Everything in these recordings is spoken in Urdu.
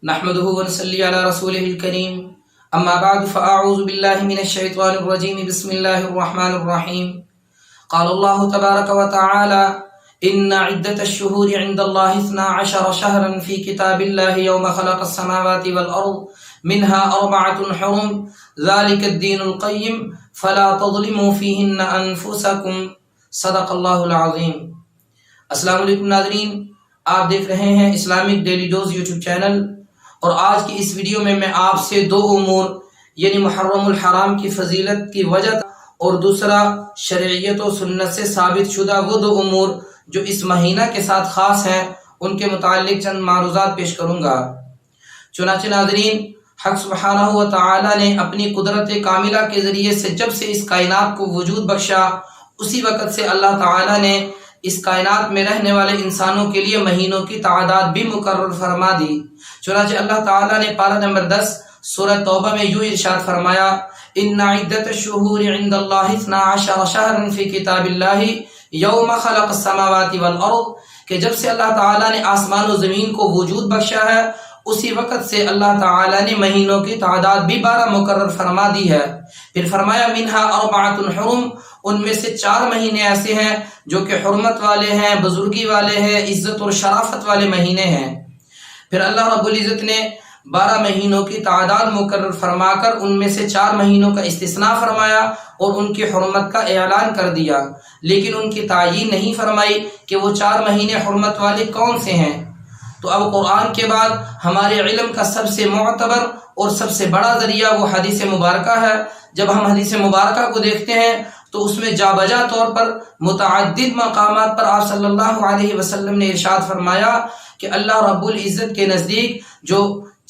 نحمده ونصلي على رسوله الكريم اما بعد فاعوذ بالله من الشيطان الرجيم بسم الله الرحمن الرحيم قال الله تبارك وتعالى ان عدة الشهور عند الله 12 شهرا في كتاب الله يوم خلق السماوات والارض منها 4 حرم ذلك الدين القيم فلا تظلموا فيهن انفسكم صدق اللہ العظیم۔ السلام علیکم ناظرین، آپ دیکھ رہے ہیں Islamic daily dose YouTube channel, اور آج کی اس ویڈیو میں آپ سے دو امور یعنی محرم الحرام کی فضیلت کی وجہ اور دوسرا شرعیت و سنت سے ثابت شدہ وہ دو امور جو اس مہینہ کے ساتھ خاص ہیں ان کے متعلق چند معروضات پیش کروں گا۔ چنانچہ ناظرین، حق سبحانہ و تعالی نے اپنی قدرت کاملہ کے ذریعے سے جب سے اس کائنات کو وجود بخشا، اسی وقت سے اللہ تعالی نے اس کائنات میں رہنے والے انسانوں کے لیے مہینوں کی تعداد بھی مقرر فرما دی۔ چنانچہ اللہ تعالی نے پارہ نمبر 10 سورہ توبہ میں یوں ارشاد فرمایا، ان عدت الشہور عند اللہ 12 شہرا فی کتاب اللہ یوم خلق السماوات والارض، کہ جب سے اللہ تعالی نے آسمان و زمین کو وجود بخشا ہے اسی وقت سے اللہ تعالی نے مہینوں کی تعداد بھی 12 مقرر فرما دی ہے۔ پھر فرمایا منہا 4 حرم، ان میں سے 4 مہینے ایسے ہیں جو کہ حرمت والے ہیں، بزرگی والے ہیں، عزت اور شرافت والے مہینے ہیں۔ پھر اللہ رب العزت نے 12 مہینوں کی تعداد مقرر فرما کر ان میں سے 4 مہینوں کا استثناء فرمایا اور ان کی حرمت کا اعلان کر دیا، لیکن ان کی تعیین نہیں فرمائی کہ وہ 4 مہینے حرمت والے کون سے ہیں۔ تو اب قرآن کے بعد ہمارے علم کا سب سے معتبر اور سب سے بڑا ذریعہ وہ حدیث مبارکہ ہے۔ جب ہم حدیث مبارکہ کو دیکھتے ہیں تو اس میں جا بجا طور پر متعدد مقامات پر آپ صلی اللہ علیہ وسلم نے ارشاد فرمایا کہ اللہ رب العزت کے نزدیک جو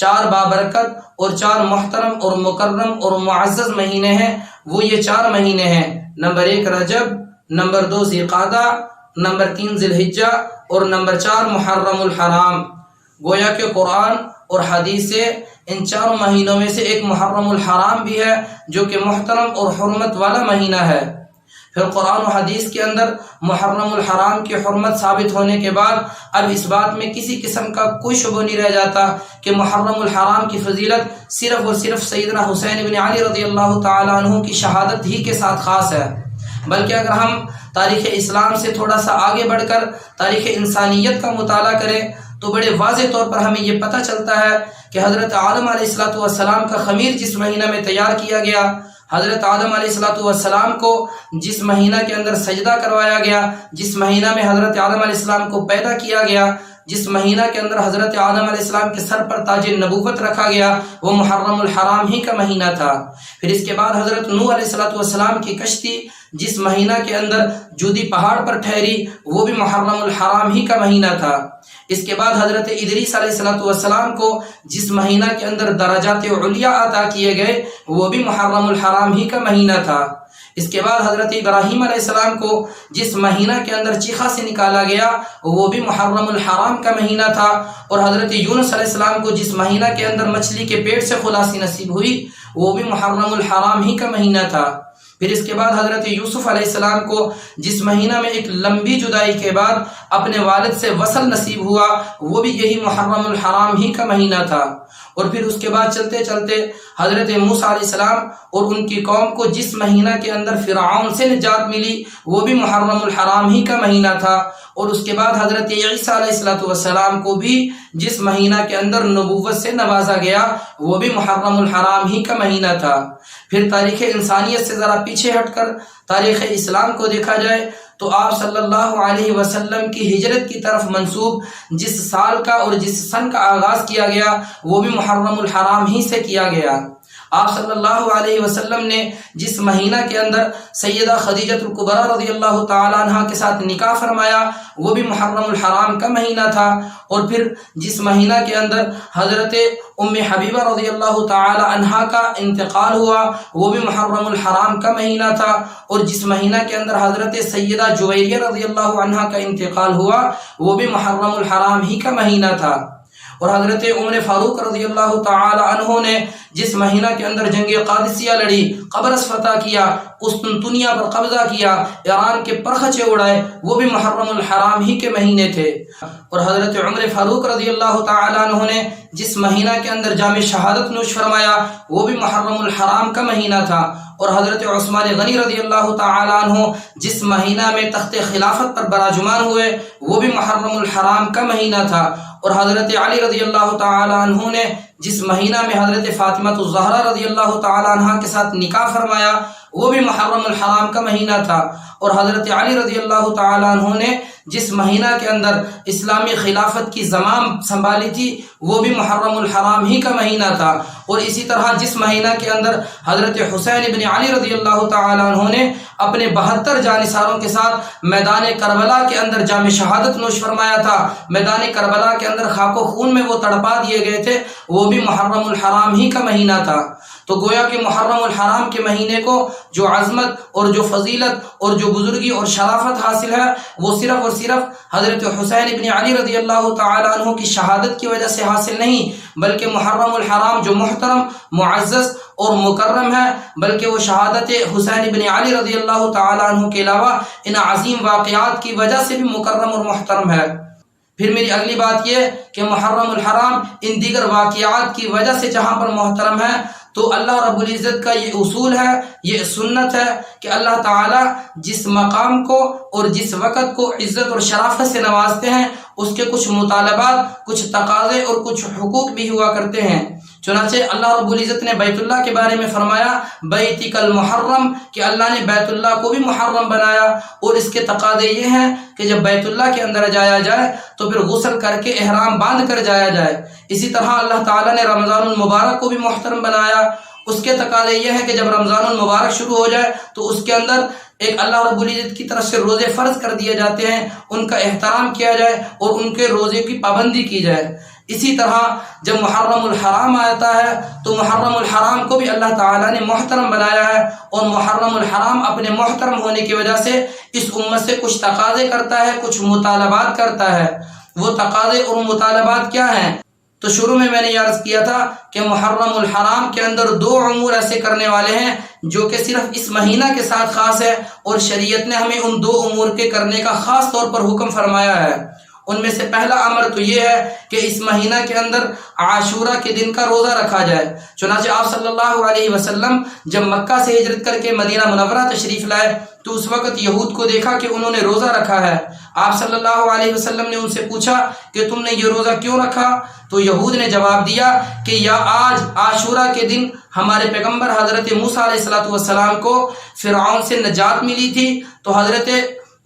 4 بابرکت اور 4 محترم اور مکرم اور معزز مہینے ہیں وہ یہ 4 مہینے ہیں، نمبر 1 رجب، نمبر 2 ذوالقعدہ، نمبر 3 ذی الحجہ اور نمبر 4 محرم الحرام۔ گویا کہ قرآن اور حدیث سے ان 4 مہینوں میں سے ایک محرم الحرام بھی ہے جو کہ محترم اور حرمت والا مہینہ ہے۔ پھر قرآن و حدیث کے اندر محرم الحرام کی حرمت ثابت ہونے کے بعد اب اس بات میں کسی قسم کا کوئی شبہ نہیں رہ جاتا کہ محرم الحرام کی فضیلت صرف اور صرف سیدنا حسین بن علی رضی اللہ تعالیٰ عنہ کی شہادت ہی کے ساتھ خاص ہے، بلکہ اگر ہم تاریخ اسلام سے تھوڑا سا آگے بڑھ کر تاریخ انسانیت کا مطالعہ کریں تو بڑے واضح طور پر ہمیں یہ پتہ چلتا ہے کہ حضرت آدم علیہ السلام کا خمیر جس مہینہ میں تیار کیا گیا، حضرت آدم علیہ السلام کو جس مہینہ کے اندر سجدہ کروایا گیا، جس مہینہ میں حضرت آدم علیہ السلام کو پیدا کیا گیا، جس مہینہ کے اندر حضرت آدم علیہ السلام کے سر پر تاج نبوت رکھا گیا، وہ محرم الحرام ہی کا مہینہ تھا۔ پھر اس کے بعد حضرت نوح علیہ السلام کی کشتی جس مہینہ کے اندر جودی پہاڑ پر ٹھہری وہ بھی محرم الحرام ہی کا مہینہ تھا۔ اس کے بعد حضرت ادریس علیہ السلام کو جس مہینہ کے اندر درجات علیٰ عطا کیے گئے وہ بھی محرم الحرام ہی کا مہینہ تھا۔ اس کے بعد حضرت ابراہیم علیہ السلام کو جس مہینہ کے اندر چیخا سے نکالا گیا وہ بھی محرم الحرام کا مہینہ تھا، اور حضرت یونس علیہ السلام کو جس مہینہ کے اندر مچھلی کے پیٹ سے خلاصی نصیب ہوئی وہ بھی محرم الحرام ہی کا مہینہ تھا۔ پھر اس کے بعد حضرت یوسف علیہ السلام کو جس مہینہ میں ایک لمبی جدائی کے بعد اپنے والد سے وصل نصیب ہوا وہ بھی یہی محرم الحرام ہی کا مہینہ تھا۔ اور پھر اس کے بعد چلتے چلتے حضرت موسیٰ علیہ السلام اور ان کی قوم کو جس مہینہ کے اندر فرعون سے نجات ملی وہ بھی محرم الحرام ہی کا مہینہ تھا۔ اور اس کے بعد حضرت عیسیٰ علیہ السلام کو بھی جس مہینہ کے اندر نبوت سے نوازا گیا وہ بھی محرم الحرام ہی کا مہینہ تھا۔ پھر تاریخ انسانیت سے ذرا پیچھے ہٹ کر تاریخ اسلام کو دیکھا جائے تو آپ صلی اللہ علیہ وسلم کی ہجرت کی طرف منسوب جس سال کا اور جس سن کا آغاز کیا گیا وہ بھی محرم الحرام ہی سے کیا گیا۔ آپ صلی اللہ علیہ وسلم نے جس مہینہ کے اندر سیدہ خدیجہ الکبریٰ رضی اللہ تعالیٰ عنہ کے ساتھ نکاح فرمایا وہ بھی محرم الحرام کا مہینہ تھا، اور پھر جس مہینہ کے اندر حضرت ام حبیبہ رضی اللہ تعالی عنہا کا انتقال ہوا وہ بھی محرم الحرام کا مہینہ تھا، اور جس مہینہ کے اندر حضرت سیدہ جویریہ رضی اللہ عنہا کا انتقال ہوا وہ بھی محرم الحرام ہی کا مہینہ تھا۔ اور حضرت عمر فاروق رضی اللہ تعالی عنہ نے جس مہینہ کے اندر جنگ قادسیہ لڑی، قبرص فتح کیا، قسطنطنیہ پر قبضہ کیا، ایران کے پرخچے اڑائے، وہ بھی محرم الحرام ہی کے مہینے تھے۔ اور حضرت عمر فاروق رضی اللہ تعالی عنہ نے جس مہینہ کے اندر جام شہادت نوش فرمایا وہ بھی محرم الحرام کا مہینہ تھا۔ اور حضرت عثمان غنی رضی اللہ تعالی عنہ جس مہینہ میں تخت خلافت پر براجمان ہوئے وہ بھی محرم الحرام کا مہینہ تھا۔ اور حضرت علی رضی اللہ تعالی عنہ نے جس مہینہ میں حضرت فاطمہ الزہرا رضی اللہ تعالی عنہ کے ساتھ نکاح فرمایا وہ بھی محرم الحرام کا مہینہ تھا۔ اور حضرت علی رضی اللہ تعالی عنہ نے جس مہینہ کے اندر اسلامی خلافت کی زمام سنبھالی تھی وہ بھی محرم الحرام ہی کا مہینہ تھا۔ اور اسی طرح جس مہینہ کے اندر حضرت حسین ابن علی رضی اللہ تعالی عنہ نے اپنے 72 جانثاروں کے ساتھ میدان کربلا کے اندر جام شہادت نوش فرمایا تھا، میدان کربلا کے اندر خاک و خون میں وہ تڑپا دیے گئے تھے، وہ بھی محرم الحرام ہی کا مہینہ تھا۔ تو گویا کہ محرم الحرام کے مہینے کو جو عظمت اور جو فضیلت اور جو بزرگی اور شرافت حاصل ہے وہ صرف اور صرف حضرت حسین ابن علی رضی اللہ تعالی عنہ کی شہادت کی وجہ سے حاصل نہیں، بلکہ محرم الحرام جو محترم، معزز اور مکرم ہے، بلکہ وہ شہادت حسین ابن علی رضی اللہ تعالی عنہ کے علاوہ ان عظیم واقعات کی وجہ سے بھی مکرم اور محترم ہے۔ پھر میری اگلی بات یہ کہ محرم الحرام ان دیگر واقعات کی وجہ سے جہاں پر محترم ہے تو اللہ رب العزت کا یہ اصول ہے، یہ سنت ہے کہ اللہ تعالیٰ جس مقام کو اور جس وقت کو عزت اور شرافت سے نوازتے ہیں اس کے کچھ مطالبات، کچھ تقاضے اور کچھ حقوق بھی ہوا کرتے ہیں۔ چنانچہ اللہ رب العزت نے بیت اللہ کے بارے میں فرمایا بیتک المحرم، کہ اللہ نے بیت اللہ کو بھی محرم بنایا، اور اس کے تقاضے یہ ہیں کہ جب بیت اللہ کے اندر جایا جائے تو پھر غسل کر کے احرام باندھ کر جایا جائے۔ اسی طرح اللہ تعالیٰ نے رمضان المبارک کو بھی محترم بنایا، اس کے تقاضے یہ ہے کہ جب رمضان المبارک شروع ہو جائے تو اس کے اندر ایک اللہ رب العزت کی طرف سے روزے فرض کر دیے جاتے ہیں، ان کا احترام کیا جائے اور ان کے روزے کی پابندی کی جائے۔ اسی طرح جب محرم الحرام آتا ہے تو محرم الحرام کو بھی اللہ تعالیٰ نے محترم بنایا ہے، اور محرم الحرام اپنے محترم ہونے کی وجہ سے اس امت سے کچھ تقاضے کرتا ہے، کچھ مطالبات کرتا ہے۔ وہ تقاضے اور مطالبات کیا ہیں؟ تو شروع میں نے یہ عرض کیا تھا کہ محرم الحرام کے اندر 2 امور ایسے کرنے والے ہیں جو کہ صرف اس مہینہ کے ساتھ خاص ہے، اور شریعت نے ہمیں ان 2 امور کے کرنے کا خاص طور پر حکم فرمایا ہے۔ ان میں سے پہلا امر تو یہ ہے کہ اس مہینہ کے اندر عاشورہ کے دن کا روزہ رکھا جائے۔ چنانچہ آپ صلی اللہ علیہ وسلم جب مکہ سے ہجرت کر کے مدینہ منورہ تشریف لائے تو اس وقت یہود کو دیکھا کہ انہوں نے روزہ رکھا ہے۔ آپ صلی اللہ علیہ وسلم نے ان سے پوچھا کہ تم نے یہ روزہ کیوں رکھا؟ تو یہود نے جواب دیا کہ یا آج عاشورہ کے دن ہمارے پیغمبر حضرت موسیٰ علیہ السلام کو فرعون سے نجات ملی تھی، تو حضرت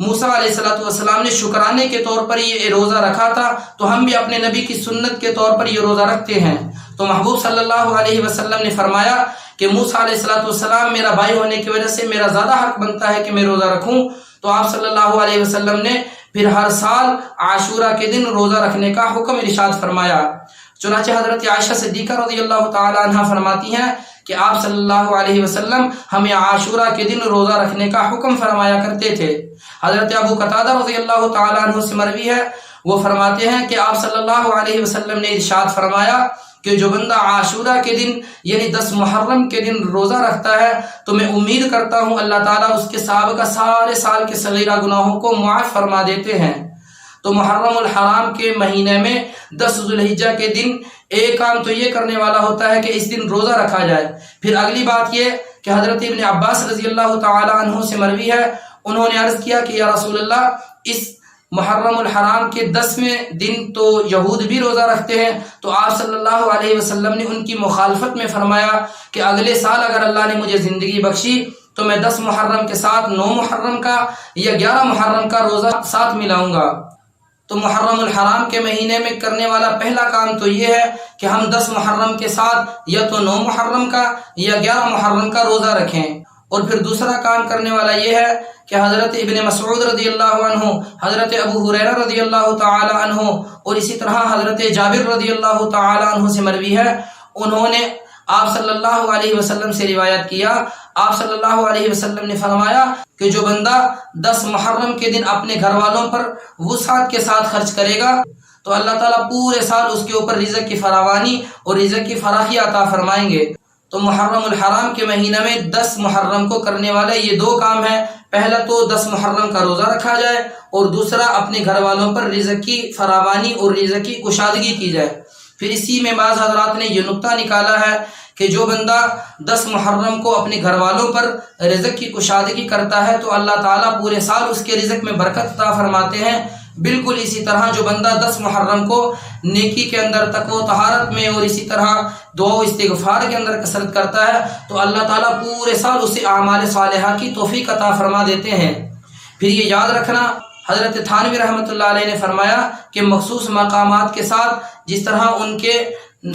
موسیٰ علیہ السلام نے شکرانے کے طور پر یہ روزہ رکھا تھا، تو ہم بھی اپنے نبی کی سنت کے طور پر یہ روزہ رکھتے ہیں۔ تو محبوب صلی اللہ علیہ وسلم نے فرمایا کہ موسیٰ علیہ السلام میرا بھائی ہونے کی وجہ سے میرا زیادہ حق بنتا ہے کہ میں روزہ رکھوں۔ تو آپ صلی اللہ علیہ وسلم نے پھر ہر سال عاشورہ کے دن روزہ رکھنے کا حکم ارشاد فرمایا۔ چنانچہ حضرت عائشہ صدیقہ رضی اللہ تعالی عنہ فرماتی ہیں کہ آپ صلی اللہ علیہ وسلم ہمیں عاشورہ کے دن روزہ رکھنے کا حکم فرمایا کرتے تھے۔ حضرت ابو قتادہ رضی اللہ تعالی عنہ سے مروی ہے، وہ فرماتے ہیں کہ آپ صلی اللہ علیہ وسلم نے ارشاد فرمایا کہ جو بندہ عاشورہ کے دن یعنی 10 محرم کے دن روزہ رکھتا ہے تو میں امید کرتا ہوں اللہ تعالیٰ اس کے سابقہ سارے سال کے صغیرہ گناہوں کو معاف فرما دیتے ہیں۔ تو محرم الحرام کے مہینے میں 10 ذو الحجہ کے دن ایک کام تو یہ کرنے والا ہوتا ہے کہ اس دن روزہ رکھا جائے۔ پھر اگلی بات یہ کہ حضرت ابن عباس رضی اللہ تعالی عنہ سے مروی ہے، انہوں نے عرض کیا کہ یا رسول اللہ، اس محرم الحرام کے 10ویں دن تو یہود بھی روزہ رکھتے ہیں، تو آپ صلی اللہ علیہ وسلم نے ان کی مخالفت میں فرمایا کہ اگلے سال اگر اللہ نے مجھے زندگی بخشی تو میں 10 محرم کے ساتھ 9 محرم کا یا 11 محرم کا روزہ ساتھ ملاؤں گا۔ تو محرم الحرام کے مہینے میں کرنے والا پہلا کام تو یہ ہے کہ ہم 10 محرم کے ساتھ یا تو 9 محرم کا یا 11 محرم کا روزہ رکھیں۔ اور پھر دوسرا کام کرنے والا یہ ہے کہ حضرت ابن مسعود رضی اللہ عنہ، حضرت ابو ہریرہ رضی اللہ تعالی عنہ اور اسی طرح حضرت جابر رضی اللہ تعالی عنہ سے مروی ہے، انہوں نے آپ صلی اللہ علیہ وسلم سے روایت کیا، آپ صلی اللہ علیہ وسلم نے فرمایا کہ جو بندہ 10 محرم کے دن اپنے گھر والوں پر وسعت کے ساتھ خرچ کرے گا تو اللہ تعالیٰ پورے سال اس کے اوپر رزق کی فراوانی اور رزق کی فراخی عطا فرمائیں گے۔ تو محرم الحرام کے مہینہ میں 10 محرم کو کرنے والے یہ 2 کام ہیں۔ پہلا تو 10 محرم کا روزہ رکھا جائے، اور دوسرا اپنے گھر والوں پر رزق کی فراوانی اور رزق کی کشادگی کی جائے۔ پھر اسی میں بعض حضرات نے یہ نقطہ نکالا ہے کہ جو بندہ 10 محرم کو اپنے گھر والوں پر رزق کی کشادگی کرتا ہے تو اللہ تعالیٰ پورے سال اس کے رزق میں برکت عطا فرماتے ہیں۔ بالکل اسی طرح جو بندہ 10 محرم کو نیکی کے اندر، تقوی و طہارت میں اور اسی طرح دعا و استغفار کے اندر کثرت کرتا ہے تو اللہ تعالیٰ پورے سال اسے اعمال صالحہ کی توفیق عطا فرما دیتے ہیں۔ پھر یہ یاد رکھنا، حضرت تھانوی رحمۃ اللہ علیہ نے فرمایا کہ مخصوص مقامات کے ساتھ جس طرح ان کے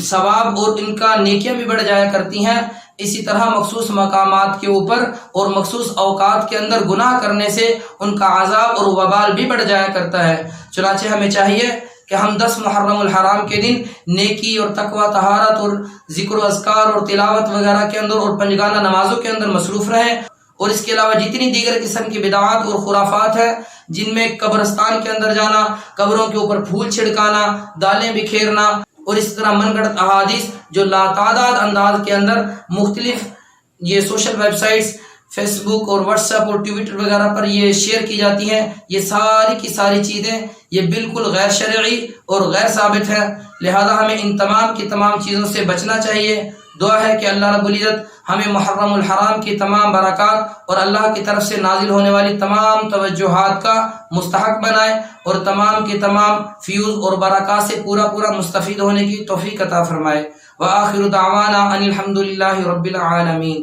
ثواب اور ان کا نیکیاں بھی بڑھ جایا کرتی ہیں، اسی طرح مخصوص مقامات کے اوپر اور مخصوص اوقات کے اندر گناہ کرنے سے ان کا عذاب اور وبال بھی بڑھ جایا کرتا ہے۔ چنانچہ ہمیں چاہیے کہ ہم 10 محرم الحرام کے دن نیکی اور تقوی، طہارت اور ذکر و اذکار اور تلاوت وغیرہ کے اندر اور پنجگانہ نمازوں کے اندر مصروف رہیں، اور اس کے علاوہ جتنی دیگر قسم کی بدعات اور خرافات ہیں جن میں قبرستان کے اندر جانا، قبروں کے اوپر پھول چھڑکانا، دالیں بکھیرنا اور اس طرح من گھڑت احادیث جو لاتعداد انداز کے اندر مختلف یہ سوشل ویب سائٹس، فیس بک اور واٹس ایپ اور ٹویٹر وغیرہ پر یہ شیئر کی جاتی ہیں، یہ ساری کی ساری چیزیں یہ بالکل غیر شرعی اور غیر ثابت ہیں۔ لہذا ہمیں ان تمام کی تمام چیزوں سے بچنا چاہیے۔ دعا ہے کہ اللہ رب العزت ہمیں محرم الحرام کی تمام برکات اور اللہ کی طرف سے نازل ہونے والی تمام توجہات کا مستحق بنائے، اور تمام کے تمام فیوز اور برکات سے پورا مستفید ہونے کی توفیق عطا فرمائے۔ وآخر دعوانا ان الحمد للہ رب العالمین۔